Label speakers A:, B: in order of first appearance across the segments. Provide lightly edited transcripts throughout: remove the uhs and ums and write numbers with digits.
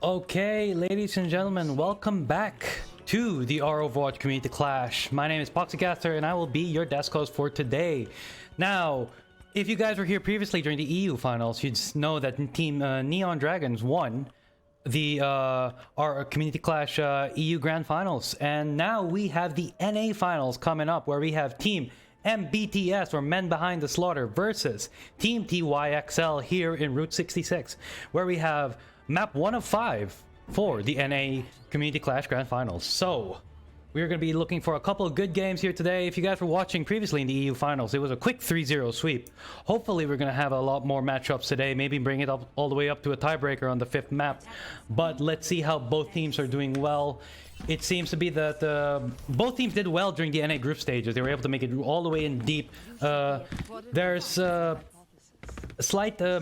A: Okay, ladies and gentlemen, welcome back to the our Overwatch Community Clash. My name is Poxycaster and I will be your desk host for today. Now, if you guys were here previously during the EU finals, you'd know that Team Neon Dragons won the our Community Clash EU Grand Finals, and now we have the NA finals coming up, where we have Team MBTS, or Men Behind the Slaughter, versus Team TYXL here in Route 66, where we have map 1 of 5 for the NA Community Clash Grand Finals. So we're going to be looking for a couple of good games here today. If you guys were watching previously in the EU Finals, it was a quick 3-0 sweep. Hopefully we're going to have a lot more matchups today, maybe bring it up all the way up to a tiebreaker on the 5th map. But let's see how both teams are doing well. It seems to be that both teams did well during the NA group stages. They were able to make it all the way in deep. There's slight the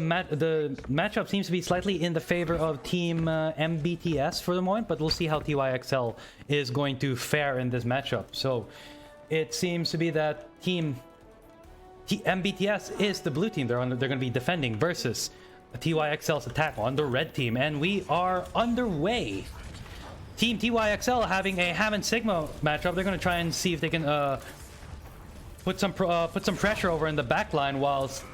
A: matchup seems to be slightly in the favor of Team MBTS for the moment, but we'll see how TYXL is going to fare in this matchup. So it seems to be that Team MBTS is the blue team. They're going to be defending versus TYXL's attack on the red team, and we are underway. Team TYXL having a Ham and Sigma matchup. They're going to try and see if they can put some pressure over in the back line, whilst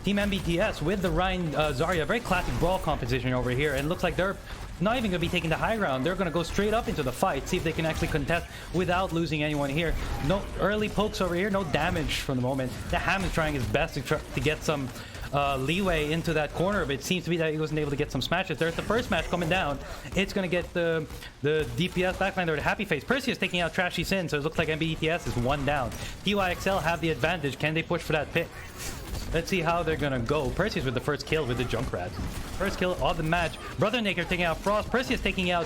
A: Team MBTS with the Ryan Zarya, very classic brawl composition over here, and it looks like they're not even going to be taking the high ground. They're going to go straight up into the fight, see if they can actually contest without losing anyone here. No early pokes over here, no damage for the moment. The Ham is trying his best to get some leeway into that corner, but it seems to be that he wasn't able to get some smashes. There's the first match coming down. It's going to get the DPS backline there to Happy Face. Perseus taking out Trashy Sin, so it looks like MBTS is one down. TYXL have the advantage. Can they push for that pick? Let's see how they're gonna go. Perseus with the first kill with the Junkrat. First kill of the match. Brother Naker taking out Frost. Perseus taking out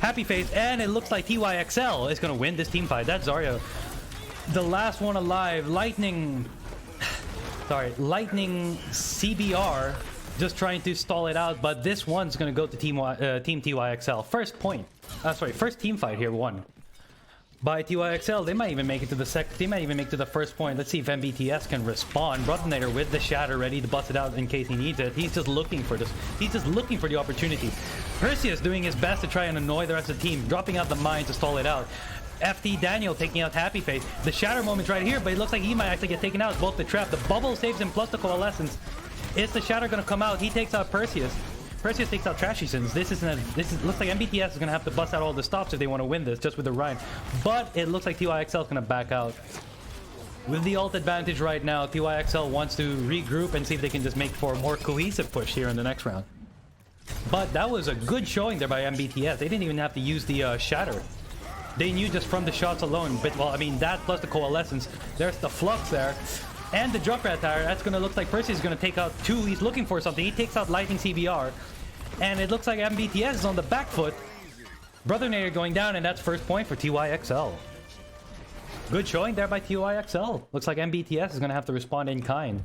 A: Happy Face. And it looks like TYXL is gonna win this team fight. That's Zarya, the last one alive. Lightning CBR just trying to stall it out. But this one's gonna go to Team TYXL. First team fight here won by TYXL. They might even make it to the second. They might even make it to the first point. Let's see if MBTS can respond. Brothernator with the shatter ready to bust it out in case he needs it. He's just looking for this. He's just looking for the opportunity. Perseus doing his best to try and annoy the rest of the team, dropping out the mine to stall it out. FT Daniel taking out Happy Face. The shatter moment's right here, but it looks like he might actually get taken out. Both the trap, the bubble saves him, plus the coalescence. Is the shatter gonna come out? He takes out Perseus. Perseus takes out Trashy Sins. Looks like MBTS is gonna have to bust out all the stops if they want to win this, just with the Ryan. But it looks like TYXL is gonna back out. With the ult advantage right now, TYXL wants to regroup and see if they can just make for a more cohesive push here in the next round. But that was a good showing there by MBTS. They didn't even have to use the shatter. They knew just from the shots alone. But well, I mean, that plus the coalescence. There's the flux there. And the Junkrat Tower, that's going to look like Perseus is going to take out two. He's looking for something. He takes out Lightning CBR. And it looks like MBTS is on the back foot. Brother Nader going down, and that's first point for TYXL. Good showing there by TYXL. Looks like MBTS is going to have to respond in kind.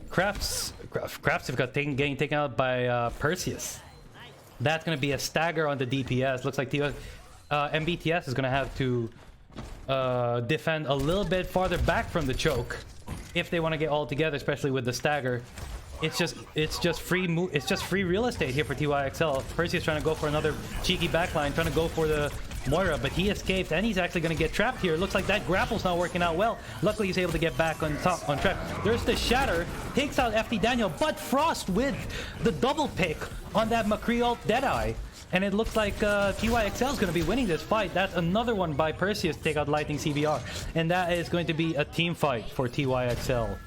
A: Crafts have got getting taken out by Perseus. That's going to be a stagger on the DPS. Looks like MBTS is going to have to defend a little bit farther back from the choke if they want to get all together, especially with the stagger. It's just free real estate here for TYXL. Perseus trying to go for another cheeky backline, trying to go for the Moira, but he escaped, and he's actually going to get trapped here. It looks like that grapple's not working out well. Luckily he's able to get back on track. There's the shatter, takes out FT Daniel, but Frost with the double pick on that McCree ult Deadeye. And it looks like TYXL is going to be winning this fight. That's another one by Perseus to take out Lightning CBR. And that is going to be a team fight for TYXL.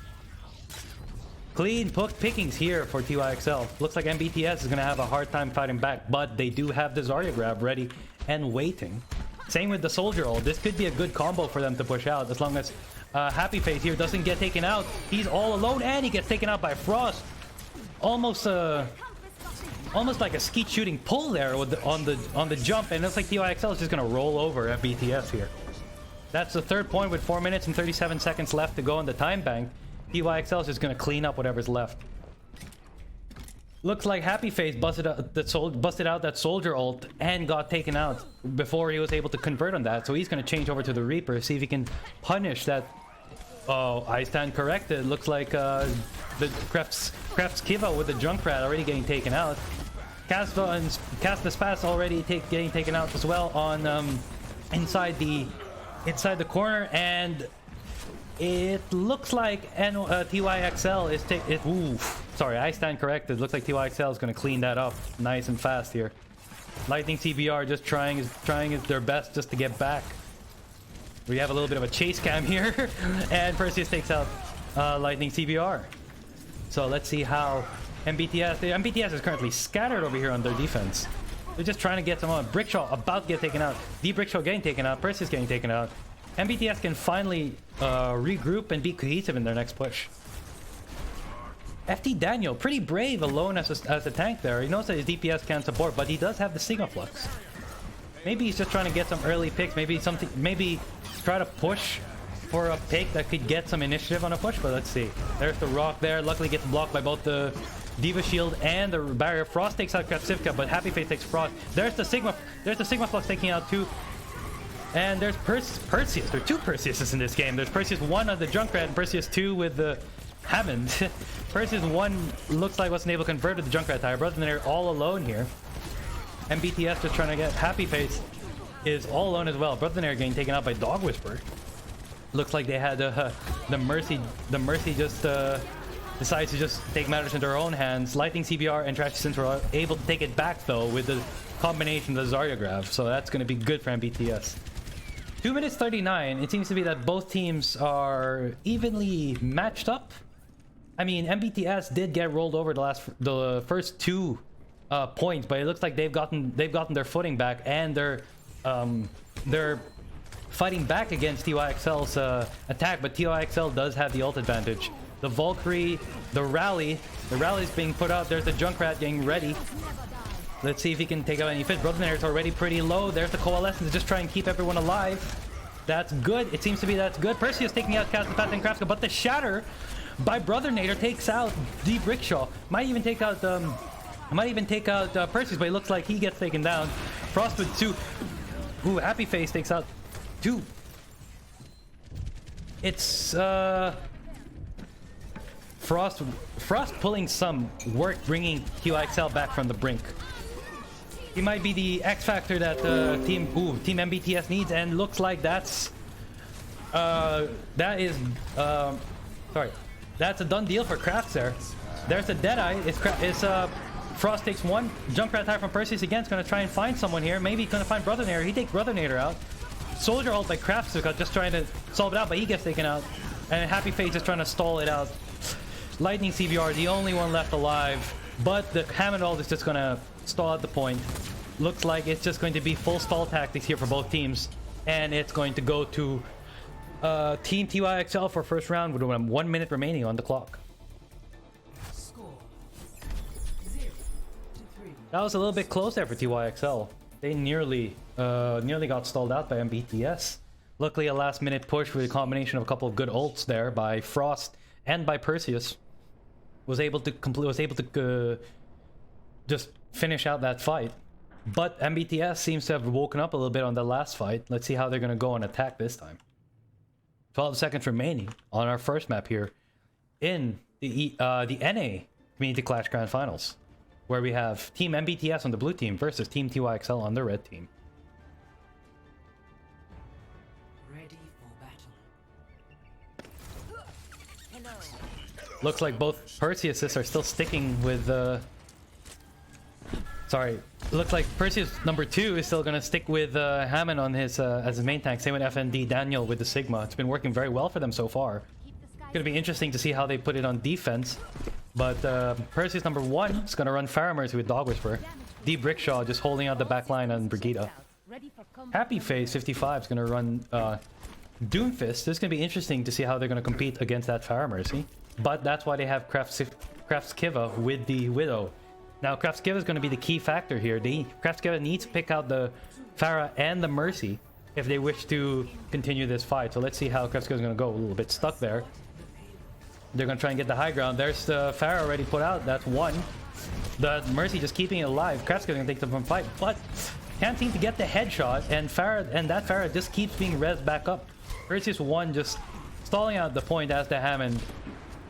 A: Clean pickings here for TYXL. Looks like MBTS is going to have a hard time fighting back, but they do have the Zarya grab ready and waiting. Same with the Soldier ult. This could be a good combo for them to push out, as long as Happy Face here doesn't get taken out. He's all alone, and he gets taken out by Frost. Almost like a skeet shooting pull there with on the jump, and it looks like TYXL is just going to roll over at BTS here. That's the third point with 4 minutes and 37 seconds left to go in the time bank. TYXL is just going to clean up whatever's left. Looks like Happy Face busted out that Soldier ult and got taken out before he was able to convert on that. So he's going to change over to the Reaper, see if he can punish that. Oh, I stand corrected. Looks like the Crafts Kiva with the Junkrat already getting taken out. Cast the Spas already getting taken out as well on inside the corner, and it looks like TYXL is ooh, sorry, I stand corrected. Looks like TYXL is going to clean that up nice and fast here. Lightning CBR just trying their best just to get back. We have a little bit of a chase cam here, and Perseus takes out Lightning CBR. So let's see how MBTS is currently scattered over here on their defense. They're just trying to get some on. Brickshaw about to get taken out. Brickshaw getting taken out. Perseus getting taken out. MBTS can finally regroup and be cohesive in their next push. FT Daniel, pretty brave alone as a tank there. He knows that his DPS can't support, but he does have the Sigma Flux. Maybe he's just trying to get some early picks. Maybe try to push for a pick that could get some initiative on a push, but let's see. There's the rock there. Luckily gets blocked by both the Diva Shield and the barrier. Frost takes out Krapsivka, but Happy Face takes Frost. There's the Sigma Flux taking out two. And there's Perseus. There are two Perseuses in this game. There's Perseus 1 on the Junkrat and Perseus 2 with the Hammond. Perseus 1 looks like wasn't able to convert to the Junkrat tire. Brother, they're all alone here. MBTS just trying to get Happy Face is all alone as well. Brother getting taken out by Dog Whisper. Looks like they had the Mercy just decides to just take matters into their own hands. Lightning CBR and Trash Sins were able to take it back though with the combination of the Zarya grab, so that's going to be good for MBTS. 2 minutes 39. It seems to be that both teams are evenly matched up. I mean, MBTS did get rolled over the first 2 points, but it looks like they've gotten their footing back, and they're fighting back against TYXL's attack. But TYXL does have the ult advantage. The Valkyrie, the rally's being put out. There's the Junkrat getting ready. Let's see if he can take out any fish. Brothernair's already pretty low. There's the Coalescence, just try and keep everyone alive. That's good. It seems to be that's good. Perseus taking out Castlepath and Krapska, but the Shatter by Brothernator takes out the Brickshaw. Might even take out Perseus, but it looks like he gets taken down. Frost with 2. Ooh, Happy Face takes out 2. It's Frost pulling some work, bringing TYXL back from the brink. He might be the X factor that Team MBTS needs, and looks like that's a done deal for Crafts there. There's a Deadeye. It's Frost takes 1 Junkrat tire from Perseus again. It's gonna try and find someone here. Maybe he's gonna find Brothernator. He takes Brothernator out. Soldier ult by Krapsivka, just trying to solve it out, but he gets taken out. And Happy Face is trying to stall it out. Lightning CBR, the only one left alive, but the Hammond ult is just gonna stall at the point. Looks like it's just going to be full stall tactics here for both teams, and it's going to go to Team TYXL for first round with 1 minute remaining on the clock. That was a little bit close there for TYXL. They nearly got stalled out by MBTS. Luckily, a last-minute push with a combination of a couple of good ults there by Frost and by Perseus was able to just finish out that fight. But MBTS seems to have woken up a little bit on the last fight. Let's see how they're going to go on attack this time. 12 seconds remaining on our first map here in the NA Community Clash Grand Finals, where we have Team MBTS on the blue team versus Team TYXL on the red team.
B: Ready for battle.
A: Looks like both Perseuses are still sticking with looks like Perseus number 2 is still gonna stick with Hammond on his as his main tank. Same with FND Daniel with the Sigma. It's been working very well for them so far. It's gonna be interesting to see how they put it on defense. But Perseus number 1 is gonna run Faramers with Dog Whisper. D Brickshaw just holding out the back line on Brigida. Happy Face 55 is gonna run Doomfist. This is gonna be interesting to see how they're gonna compete against that Faramers. But that's why they have Krapskiva with the Widow. Now Krapskiva is going to be the key factor here. Krapskiva needs to pick out the Pharah and the Mercy if they wish to continue this fight. So let's see how Krapskiva is going to go. A little bit stuck there. They're going to try and get the high ground. There's the Pharah already put out. That's 1. The Mercy just keeping it alive. Krapskiva is going to take the fight, but can't seem to get the headshot. And that Pharah just keeps being rezzed back up. Perseus 1 just stalling out the point as the Hammond,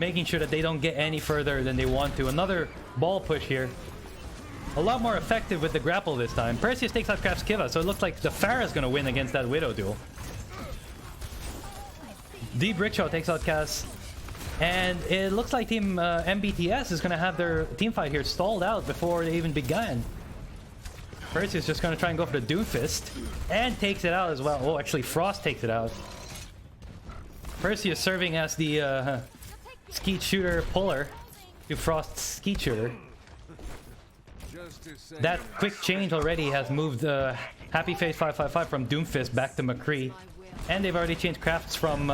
A: making sure that they don't get any further than they want to. Another ball push here. a lot more effective with the grapple this time. Perseus takes out Kraft's Kiva, so it looks like the Pharah's gonna win against that Widow duel. Deep Rickshaw takes out Kaz. And it looks like Team MBTS is gonna have their team fight here stalled out before they even began. Perseus just gonna try and go for the Doomfist. And takes it out as well. Oh, actually Frost takes it out. Perseus serving as the skeet shooter puller to Frost's skeet shooter. That quick change already has moved Happy Face 555 from Doomfist back to McCree. And they've already changed crafts from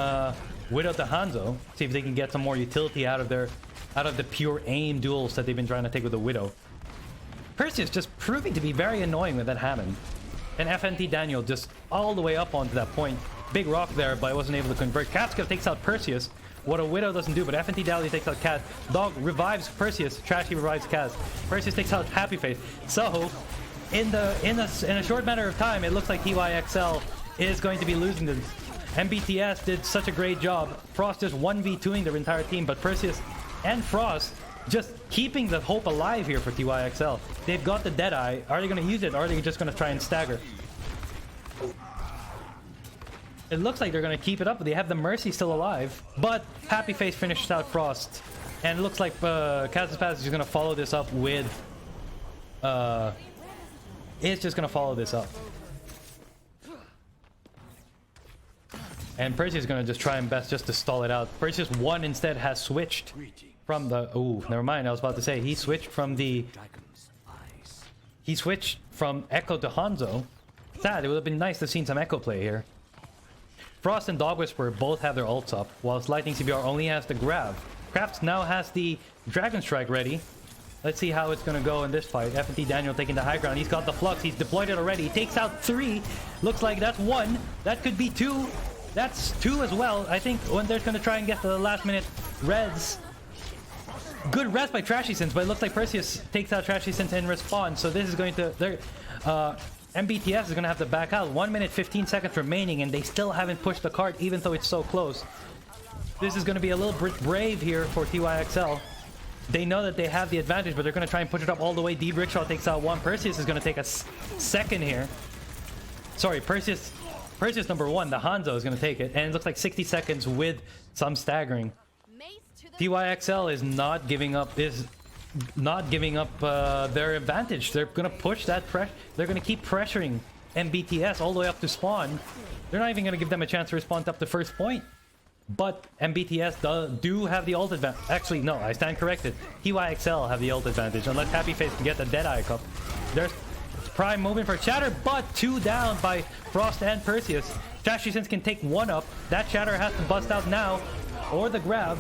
A: Widow to Hanzo. See if they can get some more utility out of the pure aim duels that they've been trying to take with the Widow. Perseus just proving to be very annoying with that Hammond. And FNT Daniel just all the way up onto that point. Big rock there, but I wasn't able to convert. Katsuka takes out Perseus. What a Widow doesn't do, but FNT Daniel takes out Kaz. Dog revives Perseus. Trashy revives Kaz. Perseus takes out Happy Face. So, in a short matter of time, it looks like TYXL is going to be losing this. MBTS did such a great job. Frost just 1v2ing their entire team, but Perseus and Frost just keeping the hope alive here for TYXL. They've got the Deadeye. Are they going to use it, or are they just going to try and stagger? It looks like they're going to keep it up, but they have the Mercy still alive. But Happy Face finishes out Frost. And it looks like Kaz's Pass is going to follow this up with... it's just going to follow this up. And Perseus is going to just try and best just to stall it out. Perseus 1 instead has switched from the... Oh, never mind. I was about to say, he switched from the... He switched from Echo to Hanzo. Sad, it would have been nice to have seen some Echo play here. Frost and Dog Whisperer both have their ults up, whilst Lightning CBR only has the grab. Crafts now has the Dragon Strike ready. Let's see how it's going to go in this fight. FNT Daniel taking the high ground. He's got the Flux. He's deployed it already. He takes out 3. Looks like that's 1. That could be 2. That's 2 as well. I think when they're going to try and get the last minute reds. Good res by Trashy Sense, but it looks like Perseus takes out Trashy Sense in response. So this is going to... MBTS is going to have to back out. 1 minute 15 seconds remaining, and they still haven't pushed the cart even though it's so close. This is going to be a little bit brave here for TYXL. They know that they have the advantage, but they're going to try and push it up all the way. Deep Rickshaw takes out 1. Perseus is going to take a second here. Sorry, Perseus number 1, the Hanzo, is going to take it. And it looks like 60 seconds with some staggering. TYXL is not giving up their advantage. They're gonna push that pressure. They're gonna keep pressuring MBTS all the way up to spawn. They're not even gonna give them a chance to respond up to first point. But MBTS do have the ult advantage. Actually, no, I stand corrected. TYXL have the ult advantage unless Happy Face can get the Deadeye Cup. There's Prime moving for Shatter, but 2 down by Frost and Perseus. Trashy Sense can take 1 up. That Shatter has to bust out now, or the grab.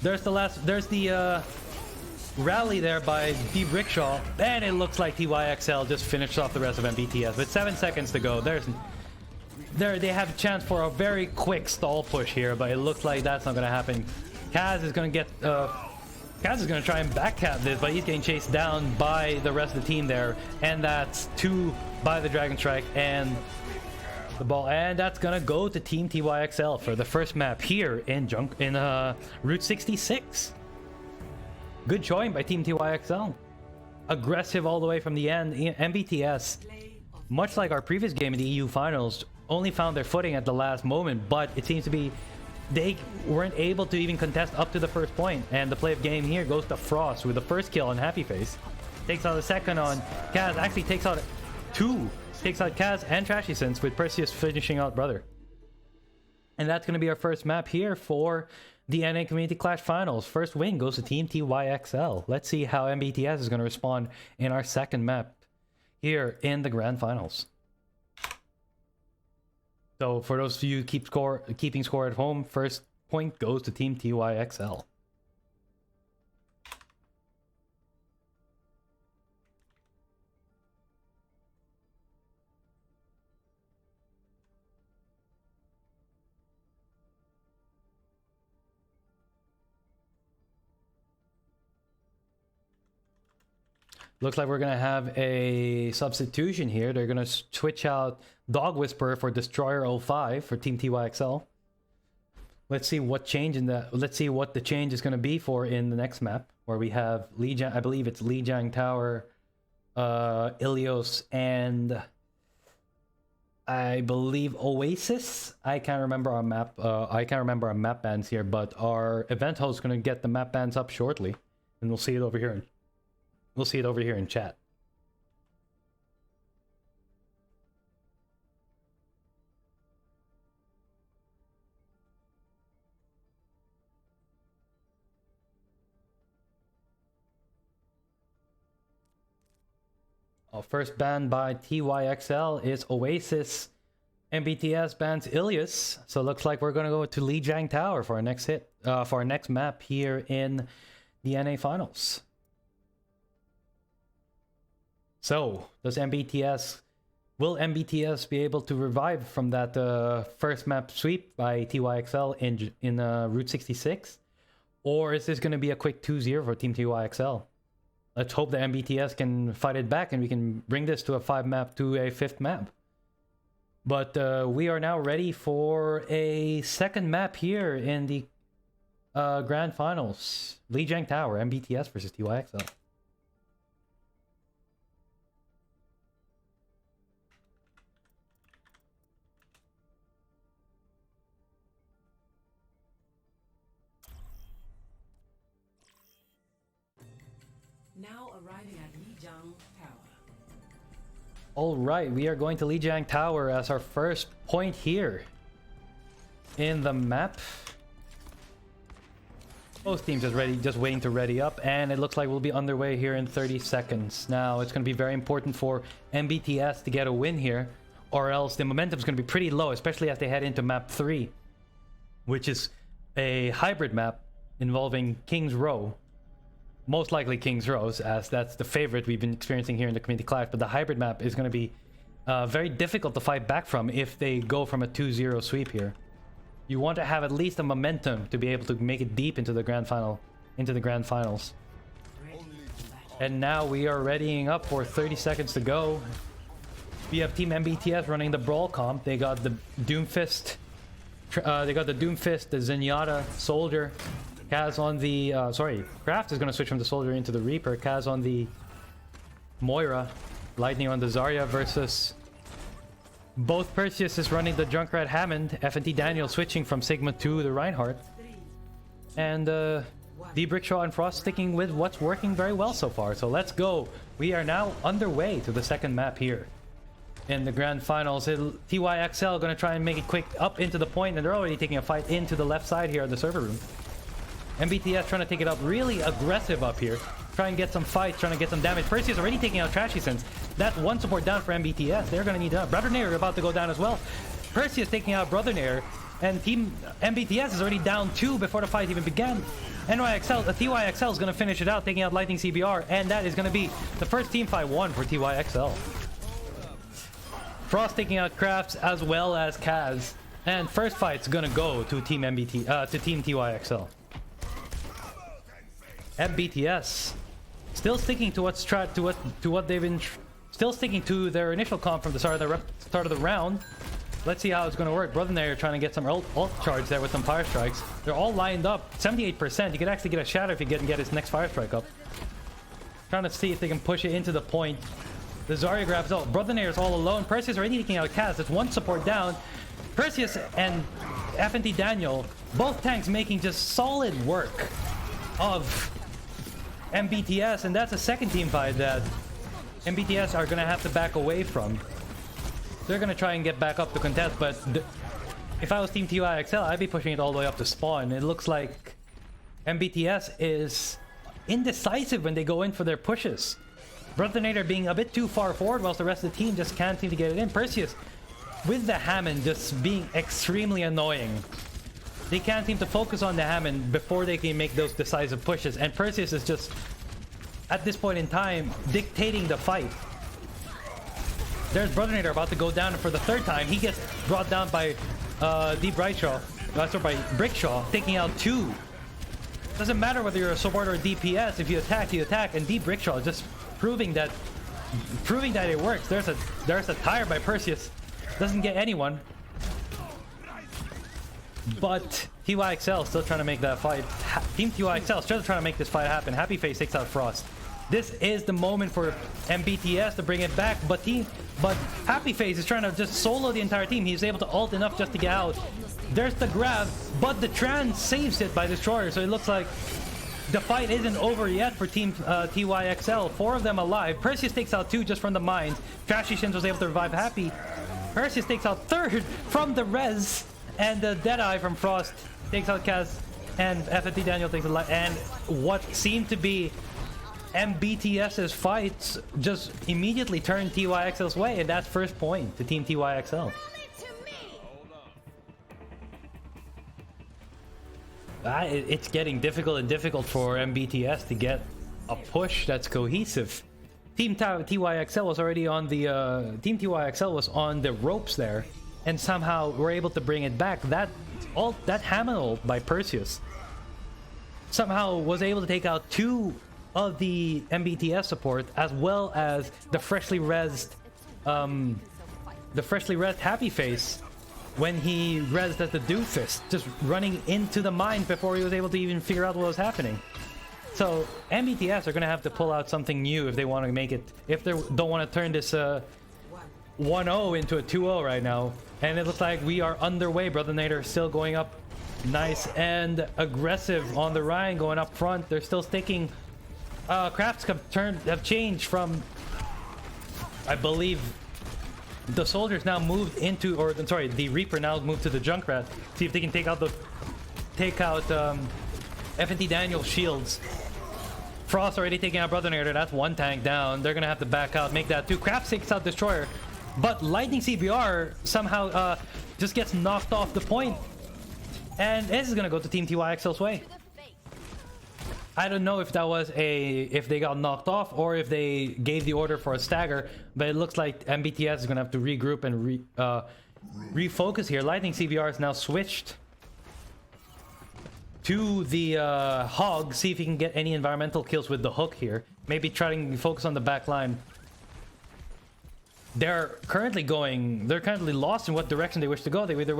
A: There's the rally there by Deep Rickshaw, and it looks like TYXL just finished off the rest of MBTS with 7 seconds to go. They have a chance for a very quick stall push here, but it looks like that's not going to happen. Kaz is going to try and backcap this, but he's getting chased down by the rest of the team there, and that's 2 by the Dragon Strike and the ball, and that's gonna go to Team TYXL for the first map here in Route 66. Good showing by Team TYXL. Aggressive all the way from the end. MBTS, much like our previous game in the EU finals, only found their footing at the last moment, but it seems to be they weren't able to even contest up to the first point. And the play of game here goes to Frost with the first kill on Happy Face. Takes out the second on Kaz. Actually takes out 2. Takes out Kaz and Trashy Sense, with Perseus finishing out Brother. And that's going to be our first map here for the NA Community Clash Finals. First win goes to Team TYXL. Let's see how MBTS is going to respond in our second map here in the Grand Finals. So for those of you keeping score at home, first point goes to Team TYXL. Looks like we're going to have a substitution here. They're going to switch out Dog Whisperer for Destroyer 05 for Team TYXL. Let's see what change in that. Let's see what the change is going to be for in the next map, where we have Lijiang. I believe it's Lijiang Tower Ilios and I believe Oasis. I can't remember our map. I can't remember our map bans here, but our event host is gonna get the map bans up shortly, and we'll see it over here. We'll see it over here in chat. Our first ban by TYXL is Oasis. MBTS bans Ilias. So it looks like we're gonna go to Lijiang Tower for our next hit, for our next map here in the NA Finals. So will MBTS be able to revive from that first map sweep by TYXL in Route 66, or is this gonna be a quick 2-0 for Team TYXL? Let's hope the MBTS can fight it back and we can bring this to a 5th map. But we are now ready for a second map here in the Grand Finals. Lijiang Tower, MBTS versus TYXL.
B: Now arriving at Lijiang Tower.
A: Alright, we are going to Lijiang Tower as our first point here in the map. Both teams just waiting to ready up, and it looks like we'll be underway here in 30 seconds. Now, it's going to be very important for MBTS to get a win here, or else the momentum is going to be pretty low, especially as they head into map 3, which is a hybrid map involving King's Row. Most likely King's Rows, as that's the favorite we've been experiencing here in the community clash, but the hybrid map is going to be very difficult to fight back from if they go from a 2-0 sweep here. You want to have at least a momentum to be able to make it deep into the grand finals. And now we are readying up for 30 seconds to go. We have Team MBTS running the Brawl comp. They got the Doomfist, the Zenyatta Soldier. Kaz on the, Kraft is going to switch from the Soldier into the Reaper. Kaz on the Moira. Lightning on the Zarya versus... Both Perseus is running the Junkrat Hammond. FNT Daniel switching from Sigma to the Reinhardt. And D Brickshaw and Frost sticking with what's working very well so far. So let's go. We are now underway to the second map here in the Grand Finals. TYXL going to try and make it quick up into the point, and they're already taking a fight into the left side here in the server room. MBTS trying to take it up really aggressive up here. Try and get some fights, trying to get some damage. Perseus already taking out Trashy Sense. That's one support down for MBTS. They're going to need that. Brother Nair about to go down as well. Perseus taking out Brother Nair. And Team MBTS is already down 2 before the fight even began. TYXL is going to finish it out, taking out Lightning CBR. And that is going to be the first team fight won for TYXL. Frost taking out Crafts as well as Kaz. And first fight's going to go to Team TYXL. MBTS still sticking to what they've been still sticking to their initial comp from the start of the round. Let's see how it's going to work. Brother Nair trying to get some ult charge there with some fire strikes. They're all lined up. 78%. You could actually get a shadow if you get his next fire strike up. Trying to see if they can push it into the point. The Zarya grabs ult. Brother Nair is all alone. Perseus already taking out Kaz. That's one support down. Perseus and FNT Daniel, both tanks making just solid work of MBTS, and that's a second team fight that MBTS are going to have to back away from. They're going to try and get back up to contest, but if I was Team TYXL, I'd be pushing it all the way up to spawn. It looks like MBTS is indecisive when they go in for their pushes. Brother Nader being a bit too far forward, whilst the rest of the team just can't seem to get it in. Perseus with the Hammond just being extremely annoying. They can't seem to focus on the Hammond before they can make those decisive pushes. And Perseus is just, at this point in time, dictating the fight. There's Brother Nader about to go down for the third time. He gets brought down by by Brickshaw, taking out 2. Doesn't matter whether you're a support or a DPS. If you attack, you attack. And D Brickshaw just proving that it works. There's a tire by Perseus. Doesn't get anyone. But TYXL still trying to make that fight. Team TYXL still trying to make this fight happen. Happy Face takes out Frost. This is the moment for MBTS to bring it back, but Happy Face is trying to just solo the entire team. He's able to ult enough just to get out. There's the grab, but the Trans saves it by Destroyer, so it looks like the fight isn't over yet for Team TYXL. 4 of them alive. Perseus takes out 2 just from the mines. Trashy Shins was able to revive Happy. Perseus takes out 3rd from the res, and the Deadeye from Frost takes out Kaz, and FNT Daniel takes a lot. And what seemed to be MBTS's fights just immediately turned TYXL's way, and that's first point to Team TYXL. It's getting difficult for MBTS to get a push that's cohesive. Team TYXL was already on the Team TYXL was on the ropes there, and somehow we're able to bring it back. That Hammond ult by Perseus somehow was able to take out 2 of the MBTS support, as well as the freshly rezzed Happy Face when he rezzed at the Doofus, just running into the mine before he was able to even figure out what was happening. So MBTS are gonna have to pull out something new if they want to make it, if they don't want to turn this 1-0 into a 2-0 right now. And it looks like we are underway. Brother Nader still going up nice and aggressive on the Rhine, going up front. They're still sticking. Crafts have changed from, I believe, the soldiers now moved into, or I'm sorry, the Reaper now moved to the Junkrat. See if they can take out FNT Daniel's shields. Frost already taking out Brother Nader. That's 1 tank down. They're gonna have to back out, make that 2. Crafts takes out Destroyer, but Lightning CBR somehow just gets knocked off the point, and this is gonna go to Team TYXL's way. I don't know if that was if they got knocked off or if they gave the order for a stagger, but it looks like MBTS is gonna have to regroup and refocus here. Lightning CBR is now switched to the Hog, see if he can get any environmental kills with the hook here. Maybe trying to focus on the back line. They're currently lost in what direction they wish to go. They either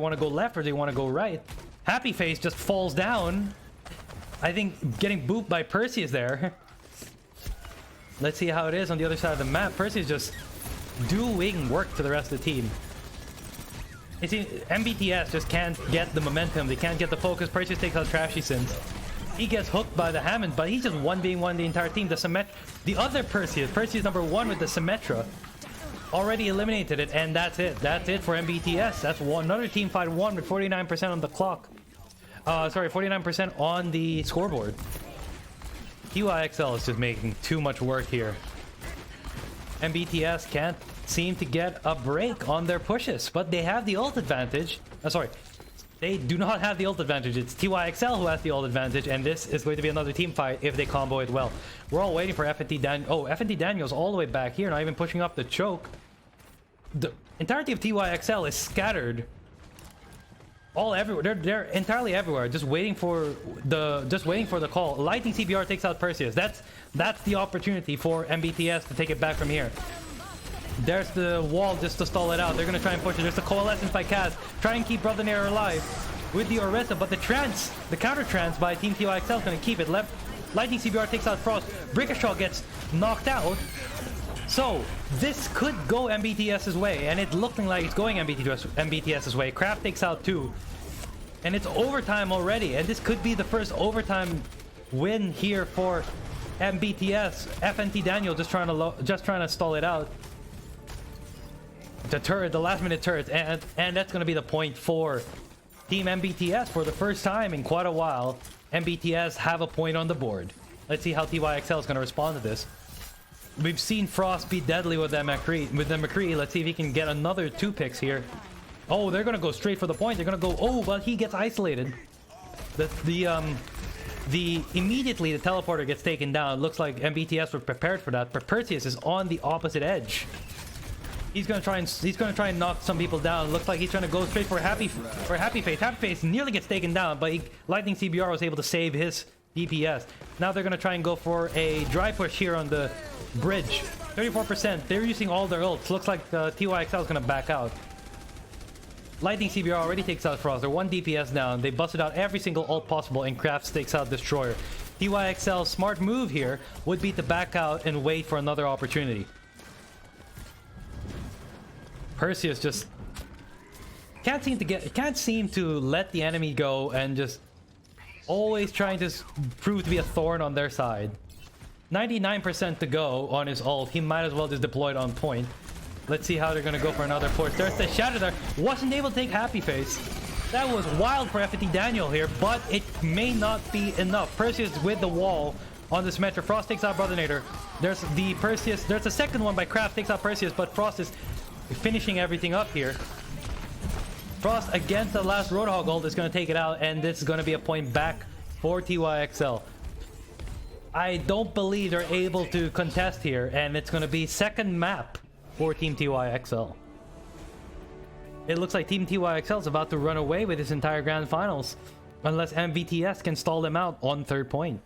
A: want to go left or they want to go right. Happy Face just falls down. I think getting booped by Perseus there. Let's see how it is on the other side of the map. Perseus just doing work to the rest of the team. You see, MBTS just can't get the momentum. They can't get the focus. Perseus takes out Trashy Sins. He gets hooked by the Hammond, but he's just 1v1 the entire team. The other Perseus number 1 with the Symmetra, already eliminated it, and that's it. That's it for MBTS. That's another team fight won with 49% on the clock. 49% on the scoreboard. TYXL is just making too much work here. MBTS can't seem to get a break on their pushes, but they have the ult advantage. They do not have the ult advantage. It's TYXL who has the ult advantage, and this is going to be another team fight if they combo it well. We're all waiting for FNT Daniel. Oh, FNT Daniel's all the way back here, not even pushing up the choke. The entirety of TYXL is scattered everywhere. They're entirely everywhere, just waiting for the call. Lightning CBR takes out Perseus. That's the opportunity for MBTS to take it back from here. There's the wall just to stall it out. They're gonna try and push it. There's the coalescence by Kaz. Try and keep Brother Nair alive with the Orisa, but the counter trance by Team TYXL is gonna keep it. Lightning CBR takes out Frost. Brickashaw gets knocked out. So this could go MBTS's way, and it's looking like it's going MBTS's way. Kraft takes out 2, and it's overtime already, and this could be the first overtime win here for MBTS. FNT Daniel just trying to stall it out. The last minute turret, and that's going to be the point for Team MBTS for the first time in quite a while. MBTS have a point on the board. Let's see how TYXL is going to respond to this. We've seen Frost be deadly with the McCree. Let's see if he can get another 2 picks here. Oh, they're going to go straight for the point. They're going to go, oh, but he gets isolated. Immediately the teleporter gets taken down. It looks like MBTS were prepared for that, but Perseus is on the opposite edge. He's gonna try and knock some people down. Looks like he's trying to go straight for Happy Face. Happy Face nearly gets taken down, but Lightning CBR was able to save his DPS. Now they're gonna try and go for a dry push here on the bridge. 34%. They're using all their ults. Looks like TYXL is gonna back out. Lightning CBR already takes out Frost. They're 1 DPS down. They busted out every single ult possible, and Crafts takes out Destroyer. TYXL's smart move here would be to back out and wait for another opportunity. Perseus just can't seem to let the enemy go, and just always trying to prove to be a thorn on their side. 99% to go on his ult. He might as well just deploy it on point. Let's see how they're gonna go for another push. There's the shadow there. Wasn't able to take Happy Face. That was wild for FNT Daniel here, but it may not be enough. Perseus with the wall on the Symmetra. Frost takes out Brother Nader. There's the Perseus. There's a second one by Kraft, takes out Perseus, but Frost is finishing everything up here. Frost against the last Roadhog ult is going to take it out, and this is going to be a point back for TYXL. I don't believe they're able to contest here, and it's going to be second map for Team TYXL. It looks like Team TYXL is about to run away with this entire Grand Finals, unless MVTS can stall them out on third point.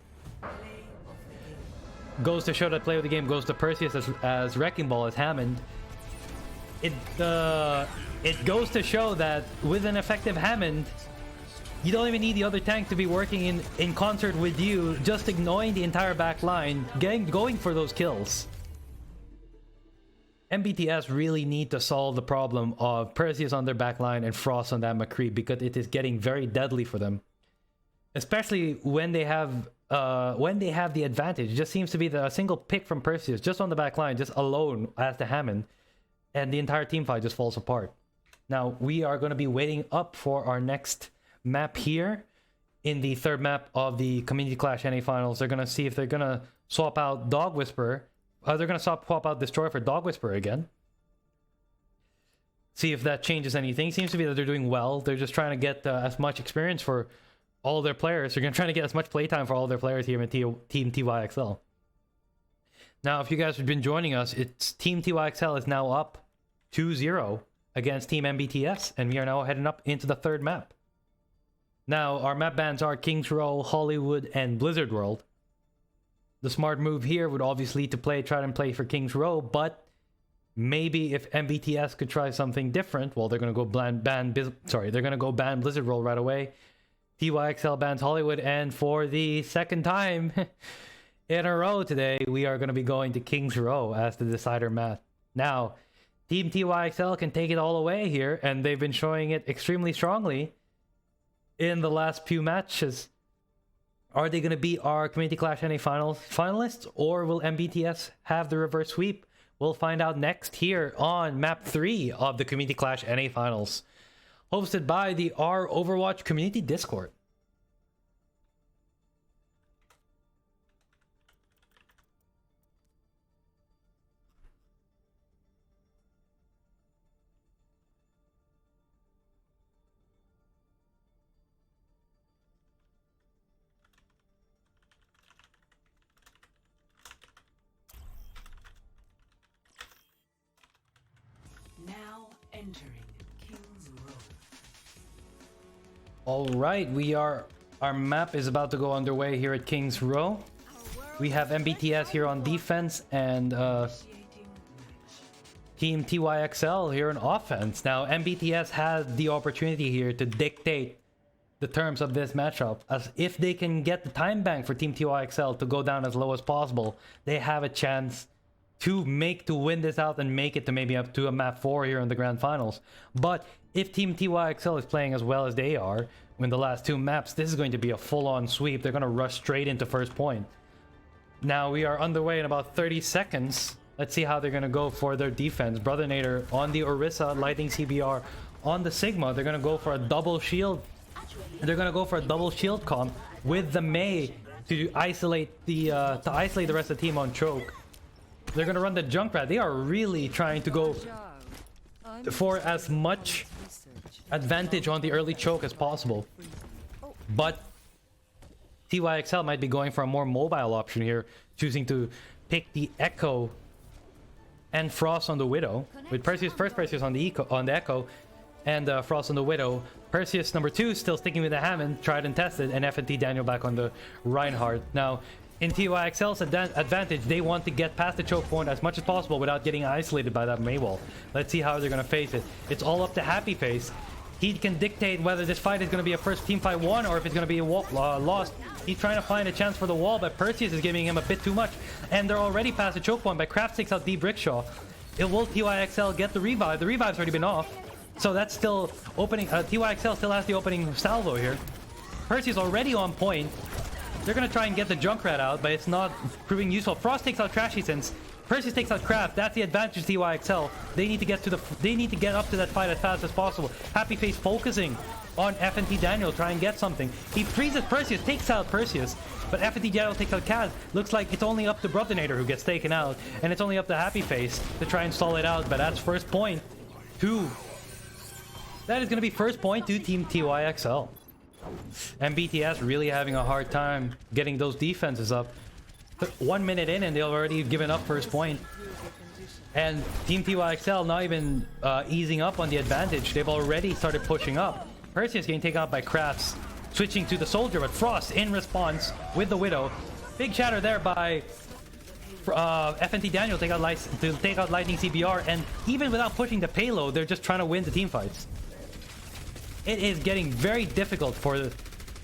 A: Goes to show that play of the game goes to Perseus as Wrecking Ball, as Hammond. It goes to show that with an effective Hammond, you don't even need the other tank to be working in concert with you, just ignoring the entire back line, going for those kills. MBTS really need to solve the problem of Perseus on their back line and Frost on that McCree, because it is getting very deadly for them. Especially when they have the advantage. It just seems to be a single pick from Perseus, just on the back line, just alone as the Hammond, and the entire team fight just falls apart. Now, we are going to be waiting up for our next map here in the third map of the Community Clash NA Finals. They're going to see if they're going to swap out Dog Whisperer. They're going to swap out Destroyer for Dog Whisperer again. See if that changes anything. Seems to be that they're doing well. They're just trying to get as much experience for all their players. They're going to try to get as much playtime for all their players here in Team TYXL. Now, if you guys have been joining us, it's Team TYXL is now up 2-0 against Team MBTS, and we are now heading up into the third map. Now, our map bans are Kings Row, Hollywood, and Blizzard World. The smart move here would obviously try and play for Kings Row, but maybe if MBTS could try something different, well, they're going to go ban Blizzard World right away. TYXL bans Hollywood, and for the second time in a row today, we are going to be going to Kings Row as the decider map. Now, Team TYXL can take it all away here, and they've been showing it extremely strongly in the last few matches. Are they going to beat our Community Clash NA finalists, or will MBTS have the reverse sweep? We'll find out next here on map 3 of the Community Clash NA Finals, hosted by the R Overwatch Community Discord.
B: Now entering King's Row.
A: All right, our map is about to go underway here at Kings Row. We have MBTS here on defense and Team TYXL here on offense. Now, MBTS has the opportunity here to dictate the terms of this matchup, as if they can get the time bank for Team TYXL to go down as low as possible, they have a chance to win this out and make it to maybe up to a map 4 here in the Grand Finals. But if Team TYXL is playing as well as they are in the last 2 maps, this is going to be a full-on sweep. They're going to rush straight into first point. Now we are underway in about 30 seconds. Let's see how they're going to go for their defense. Brother Nader on the Orisa, Lightning CBR on the Sigma. They're going to go for a double shield. They're going to go for a double shield comp with the Mei to isolate the rest of the team on choke. They're going to run the Junkrat. They are really trying to go for as much advantage on the early choke as possible. But TYXL might be going for a more mobile option here, choosing to pick the Echo and Frost on the Widow, with Perseus on the Echo, and Frost on the Widow. Perseus number 2 still sticking with the Hammond, tried and tested, and FNT Daniel back on the Reinhardt. Now, in TYXL's advantage, they want to get past the choke point as much as possible without getting isolated by that Mei wall. Let's see how they're going to face it. It's all up to Happy Face. He can dictate whether this fight is going to be a first team fight won or if it's going to be a lost. He's trying to find a chance for the wall, but Perseus is giving him a bit too much. And they're already past the choke point, but Kraft takes out Deep Rickshaw. It will TYXL get the revive. The revive's already been off. So that's still opening. TYXL still has the opening salvo here. Perseus already on point. They're going to try and get the Junkrat out, but it's not proving useful. Frost takes out Trashy Sense. Perseus takes out Kraft. That's the advantage to TYXL. They need to get up to that fight as fast as possible. Happy Face focusing on FNT Daniel, try and get something. He freezes Perseus, takes out Perseus, but FNT Daniel takes out Kaz. Looks like it's only up to Brothernator who gets taken out, and it's only up to Happy Face to try and stall it out. But that's first point to. That is going to be first point to Team TYXL. And BTS really having a hard time getting those defenses up. 1 minute in and they've already given up first point. And Team TYXL not even easing up on the advantage. They've already started pushing up. Perseus getting taken out by Crafts, switching to the Soldier, but Frost in response with the Widow. Big shatter there by FNT Daniel to take out Lightning CBR, and even without pushing the payload, they're just trying to win the team fights. It is getting very difficult for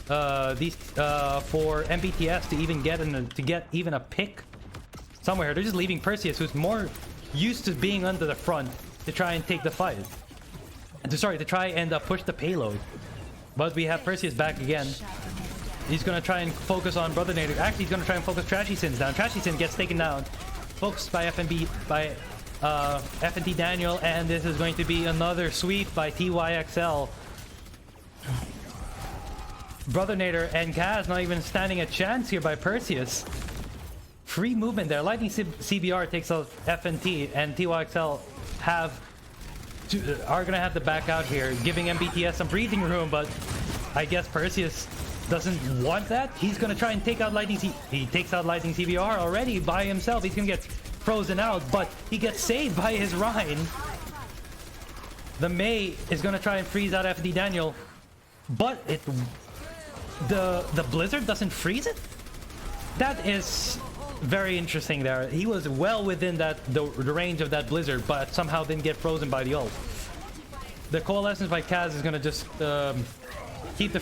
A: for MBTS to even get even a pick somewhere. They're just leaving Perseus, who's more used to being under the front, to try and take the fight. To try and push the payload. But we have Perseus back again. He's gonna try and focus on Brothernator. Actually, he's gonna try and focus Trashy Sins down. Trashy Sin gets taken down. Focused by FNT Daniel, and this is going to be another sweep by TYXL. Brothernator and Kaz not even standing a chance here by Perseus. Free movement there. Lightning CBR takes out FNT, and TYXL are gonna have to back out here, giving MBTS some breathing room, but I guess Perseus doesn't want that. He's gonna try and take out he takes out Lightning CBR already by himself. He's gonna get frozen out, but he gets saved by his Rhine. The Mei is gonna try and freeze out FNT Daniel, but the Blizzard doesn't freeze it? That is very interesting there. He was well within the range of that Blizzard, but somehow didn't get frozen by the ult. The Coalescence by Kaz is gonna just keep the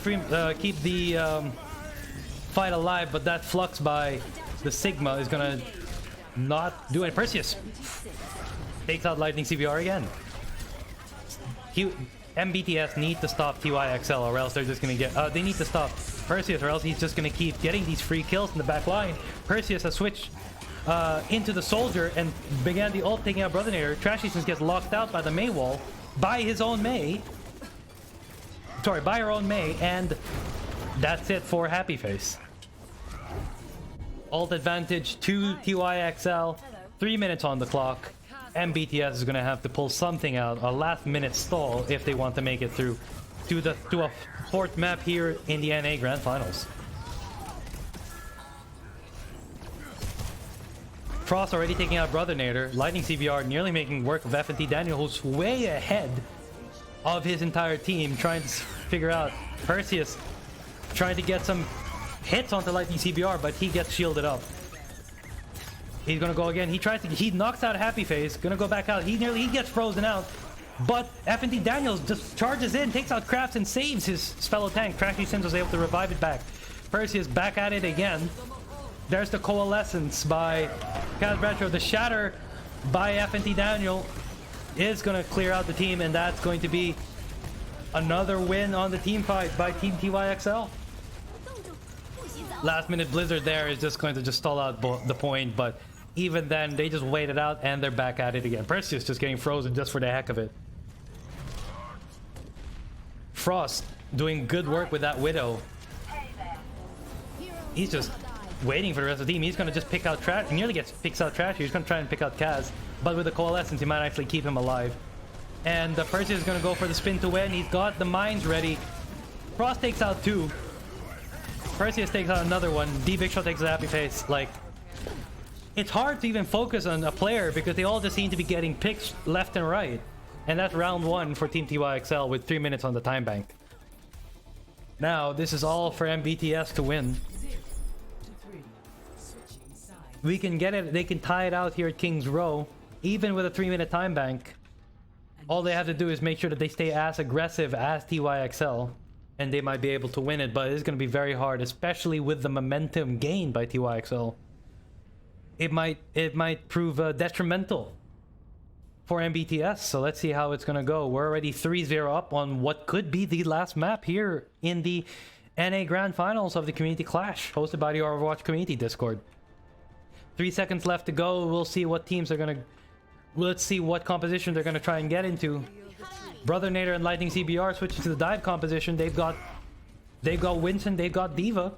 A: fight alive, but that Flux by the Sigma is gonna not do it. Perseus takes out Lightning CBR again. MBTS need to stop TYXL, or else they're just gonna get. They need to stop Perseus, or else he's just gonna keep getting these free kills in the back line. Perseus has switched into the Soldier and began the ult, taking out Brothernator. Trashy Sins gets locked out by the Mei wall, by his own Mei. Sorry, by her own Mei, and that's it for Happy Face. Ult advantage to TYXL. 3 minutes on the clock. MBTS is gonna have to pull something out, a last-minute stall, if they want to make it through to a fourth map here in the NA Grand Finals. Frost already taking out Brothernator. Lightning CBR nearly making work of FNT Daniel, who's way ahead of his entire team, trying to figure out Perseus, trying to get some hits onto Lightning CBR, but he gets shielded up. He's gonna go again. He knocks out Happy Face. Gonna go back out. He gets frozen out. But FNT Daniels just charges in, takes out Crafts, and saves his fellow tank. Trashy Sims was able to revive it back. Perseus back at it again. There's the Coalescence by Kaz Bradshaw. The Shatter by FNT Daniel is gonna clear out the team, and that's going to be another win on the team fight by Team TYXL. Last minute Blizzard there is just going to stall out the point, but even then they just wait it out and they're back at it again. Perseus just getting frozen just for the heck of it. Frost doing good work with that Widow. He's just waiting for the rest of the team. He's gonna just pick out Trash. He nearly picks out Trash. He's gonna try and pick out Kaz, but with the Coalescence he might actually keep him alive. And Perseus is gonna go for the spin to win. He's got the mines ready. Frost takes out 2. Perseus takes out another one. Big Shot takes a Happy Face. Like, it's hard to even focus on a player because they all just seem to be getting picks left and right. And that's round 1 for Team TYXL with 3 minutes on the time bank. Now, this is all for MBTS to win. We can get it. They can tie it out here at King's Row, even with a 3-minute time bank. All they have to do is make sure that they stay as aggressive as TYXL, and they might be able to win it, but it's going to be very hard, especially with the momentum gained by TYXL. It might prove detrimental for MBTS, so let's see how it's going to go. We're already 3-0 up on what could be the last map here in the NA Grand Finals of the Community Clash, hosted by the Overwatch Community Discord. 3 seconds left to go. We'll see what teams are going to... Let's see what composition they're going to try and get into. Brother Nader and Lightning CBR switching to the dive composition. They've got Winston, they've got Diva.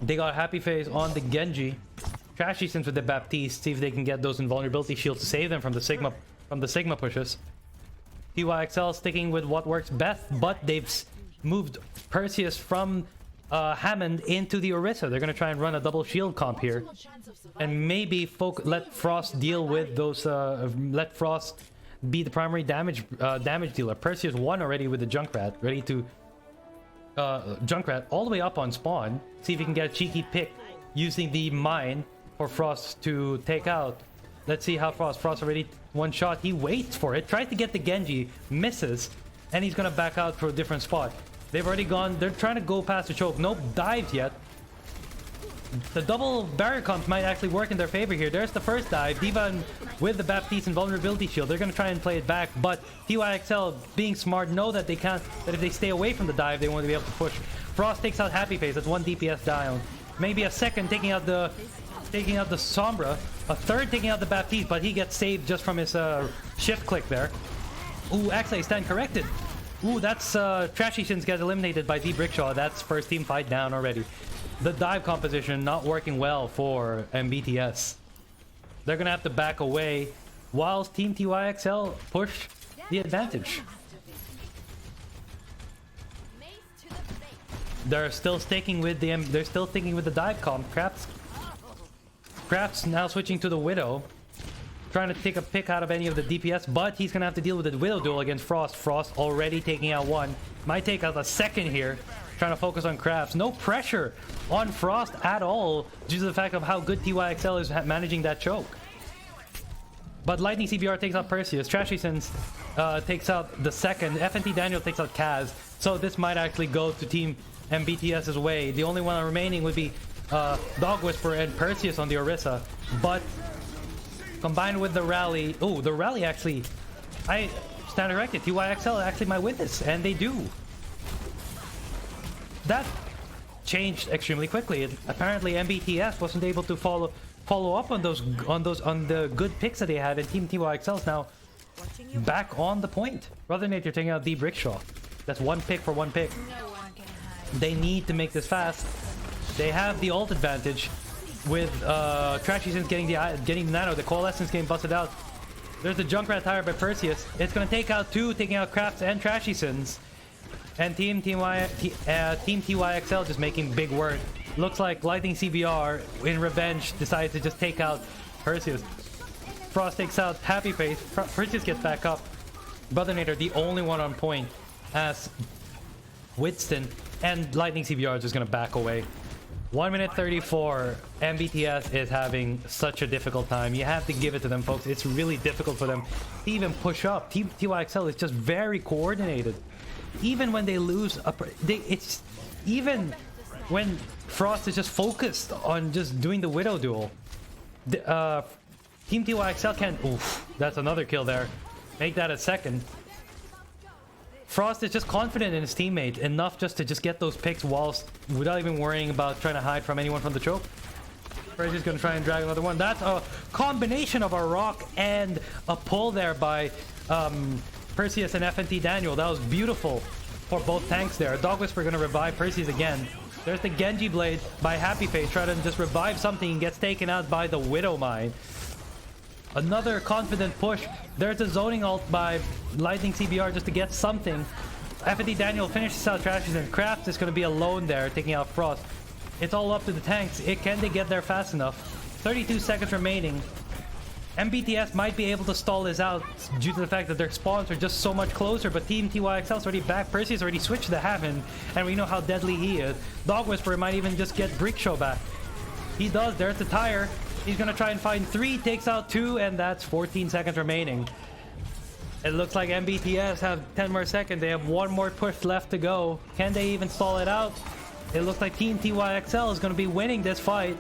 A: They got Happy Face on the Genji. Trashy Sins with the Baptiste. See if they can get those invulnerability shields to save them from the Sigma pushes. TYXL sticking with what works best, but they've moved Perseus from Hammond into the Orisa. They're going to try and run a double shield comp here. And maybe let Frost deal with those... let Frost be the primary damage dealer. Perseus won already with the Junkrat. Ready to... Junkrat all the way up on spawn. See if he can get a cheeky pick using the mine for Frost to take out. Let's see how Frost already one shot. He waits for it. Tries to get the Genji. Misses. And he's going to back out for a different spot. They've already gone. They're trying to go past the choke. Nope, dives yet. The double barrier comps might actually work in their favor here. There's the first dive. Diva with the Baptiste and vulnerability shield. They're going to try and play it back. But TYXL, being smart, know that they can't. That if they stay away from the dive, they won't be able to push. Frost takes out Happy Face. That's one DPS down. Maybe a second taking out the Sombra. A third taking out the Baptiste, but he gets saved just from his shift click there. Ooh, actually, I stand corrected. Ooh, that's Trashy Shins gets eliminated by D-Brickshaw. That's first team fight down already. The dive composition not working well for MBTS. They're gonna have to back away whilst Team TYXL push the advantage. They're still sticking with the dive comp. Craft's now switching to the Widow. Trying to take a pick out of any of the DPS, but he's gonna have to deal with the Widow duel against Frost. Frost already taking out one. Might take out a second here. Trying to focus on Crafts. No pressure on Frost at all due to the fact of how good TYXL is managing that choke. But Lightning CBR takes out Perseus. Trashy Sins takes out the second. FNT Daniel takes out Kaz. So this might actually go to Team MBTS's way. The only one remaining would be Dog Whisperer and Perseus on the Orisa. But combined with the rally... Oh, the rally actually... I stand corrected. TYXL actually might win this, and they do. That changed extremely quickly. Apparently MBTS wasn't able to follow up on the good picks that they had, and Team TYXL is now back on the point. Brother Nate, you're taking out D-Brickshaw. That's one pick for one pick. They need to make this fast. They have the ult advantage with Trashy Sins getting the nano. The Coalescence getting busted out. There's the Junkrat Tire by Perseus. It's gonna take out two, taking out Crafts and Trashy Sins. And Team TYXL just making big work. Looks like Lightning CBR, in revenge, decided to just take out Perseus. Frost takes out Happy Face. Perseus gets back up. Brother Nader, the only one on point, as Winston and Lightning CBR is just going to back away. 1 minute 34. MBTS is having such a difficult time. You have to give it to them, folks. It's really difficult for them to even push up. Team TYXL is just very coordinated. Even when they lose, even when Frost is just focused on just doing the Widow duel. Team TYXL can... Oof, that's another kill there. Make that a second. Frost is just confident in his teammate enough just to get those picks without even worrying about trying to hide from anyone from the choke. Freddy's gonna try and drag another one. That's a combination of a rock and a pull there by Perseus and FNT Daniel. That was beautiful for both tanks there. Dog Whisperer gonna revive Perseus again. There's the Genji Blade by Happy Face. Try to just revive something and gets taken out by the Widow Mine. Another confident push. There's a zoning ult by Lightning CBR just to get something. FNT Daniel finishes out Trashes, and Kraft is going to be alone there taking out Frost. It's all up to the tanks. Can they get there fast enough? 32 seconds remaining. MBTS might be able to stall this out due to the fact that their spawns are just so much closer, but Team TYXL is already back. Perseus already switched to Haven, and we know how deadly he is. Dog Whisperer might even just get Brickshow back. He does. There's the tire. He's going to try and find 3, takes out 2, and that's 14 seconds remaining. It looks like MBTS have 10 more seconds. They have one more push left to go. Can they even stall it out? It looks like Team TYXL is going to be winning this fight.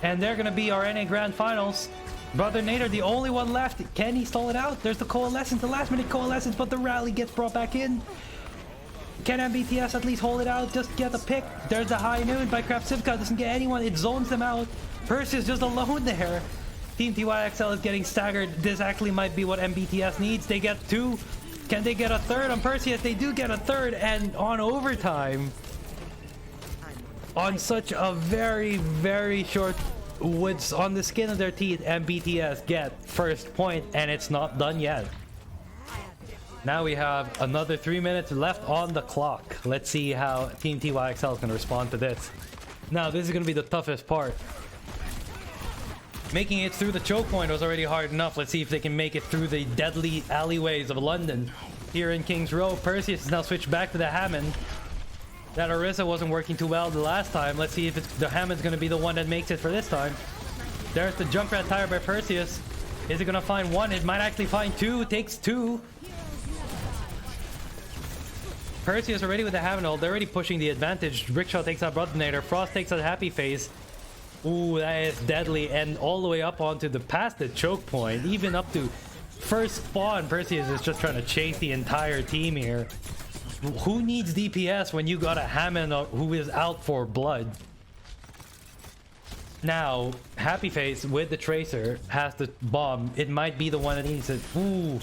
A: And they're going to be our NA Grand Finals. Brother Nader, the only one left. Can he stall it out? There's the Coalescence, the last minute Coalescence, but the rally gets brought back in. Can MBTS at least hold it out? Just get the pick. There's the high noon by Krapsivka. Doesn't get anyone. It zones them out. Perseus just alone there. Team TYXL is getting staggered. This actually might be what MBTS needs. They get 2. Can they get a third on Perseus? They do get a third, and on overtime. On such a very, very short woods on the skin of their teeth, MBTS get first point, and it's not done yet. Now we have another 3 minutes left on the clock. Let's see how Team TYXL is going to respond to this. Now, this is going to be the toughest part. Making it through the choke point was already hard enough. Let's see if they can make it through the deadly alleyways of London. Here in King's Row, Perseus is now switched back to the Hammond. That Orisa wasn't working too well the last time. Let's see if the Hammond's going to be the one that makes it for this time. There's the Junkrat tire by Perseus. Is it going to find one? It might actually find 2. It takes 2. Perseus already with the Hammond ult. They're already pushing the advantage. Rickshaw takes out Brothernator. Frost takes out Happy Face. Ooh, that is deadly. And all the way up onto the past the choke point. Even up to first spawn. Perseus is just trying to chase the entire team here. Who needs DPS when you got a Hammond who is out for blood? Now, Happy Face with the Tracer has the bomb. It might be the one that needs it. Ooh.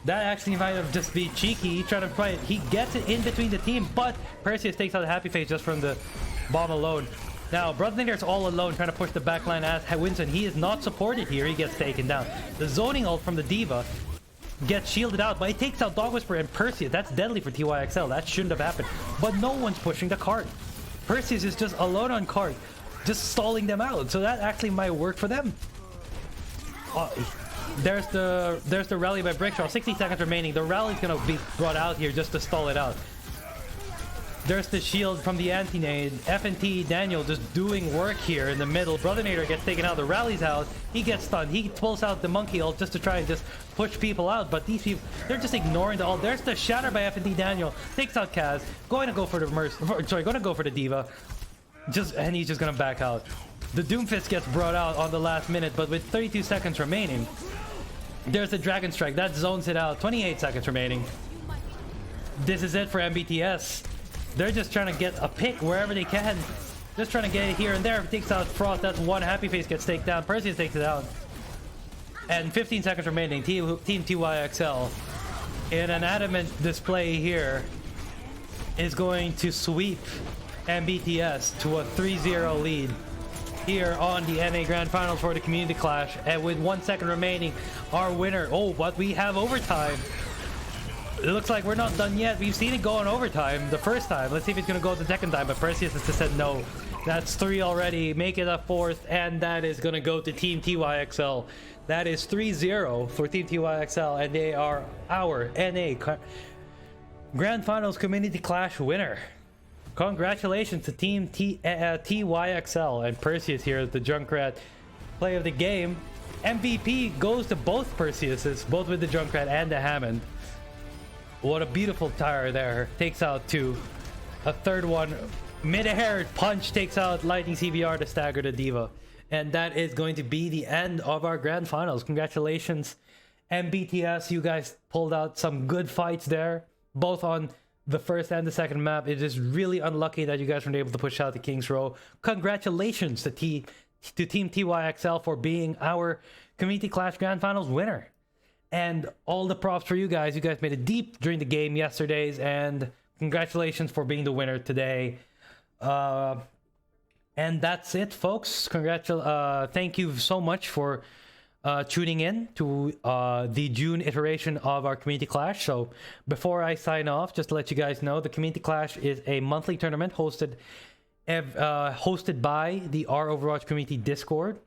A: That actually might have just be cheeky. Trying to fight. He gets it in between the team, but Perseus takes out the Happy Face just from the bomb alone. Now, Brothernator's all alone trying to push the backline as Winston. He is not supported here. He gets taken down. The zoning ult from the D.Va gets shielded out, but it takes out Dog Whisperer and Perseus. That's deadly for TYXL. That shouldn't have happened. But no one's pushing the cart. Perseus is just alone on cart, just stalling them out. So that actually might work for them. There's the rally by Brickshaw. 60 seconds remaining. The rally's gonna be brought out here just to stall it out. There's the shield from the anti-nade. F&T Daniel just doing work here in the middle. Brothernator gets taken out. The rally's out. He gets stunned. He pulls out the monkey ult just to try and just push people out. But these people, they're just ignoring the ult. There's the shatter by F&T Daniel. Takes out Kaz. Going to go for the going to go for the D.Va. And he's just gonna back out. The Doomfist gets brought out on the last minute, but with 32 seconds remaining, there's the Dragon Strike. That zones it out. 28 seconds remaining. This is it for MBTS. They're just trying to get a pick wherever they can. Just trying to get it here and there. If it takes out Frost, that's one. Happy Face gets taken down. Perseus takes it out. And 15 seconds remaining. Team TYXL, in an adamant display here, is going to sweep MBTS to a 3-0 lead here on the NA Grand Finals for the Community Clash. And with 1 second remaining, our winner. Oh, but we have overtime. It looks like we're not done yet. We've seen it go in overtime the first time. Let's see if it's going to go the second time. But Perseus has just said no. That's 3 already. Make it a 4th. And that is going to go to Team TYXL. That is 3-0 for Team TYXL. And they are our NA Grand Finals Community Clash winner. Congratulations to Team TYXL. And Perseus here is the Junkrat play of the game. MVP goes to both Perseuses, both with the Junkrat and the Hammond. What a beautiful tire there. Takes out 2. A third one, mid-air punch, takes out Lightning CBR to stagger the D.Va. And that is going to be the end of our Grand Finals. Congratulations, MBTS. You guys pulled out some good fights there, both on the first and the second map. It is really unlucky that you guys weren't able to push out the King's Row. Congratulations to Team TYXL for being our Community Clash Grand Finals winner. And all the props for you guys. You guys made it deep during the game yesterday's, and congratulations for being the winner today. And that's it, folks. Thank you so much for tuning in to the June iteration of our Community Clash. So before I sign off, just to let you guys know, the Community Clash is a monthly tournament hosted by the Our Overwatch Community Discord.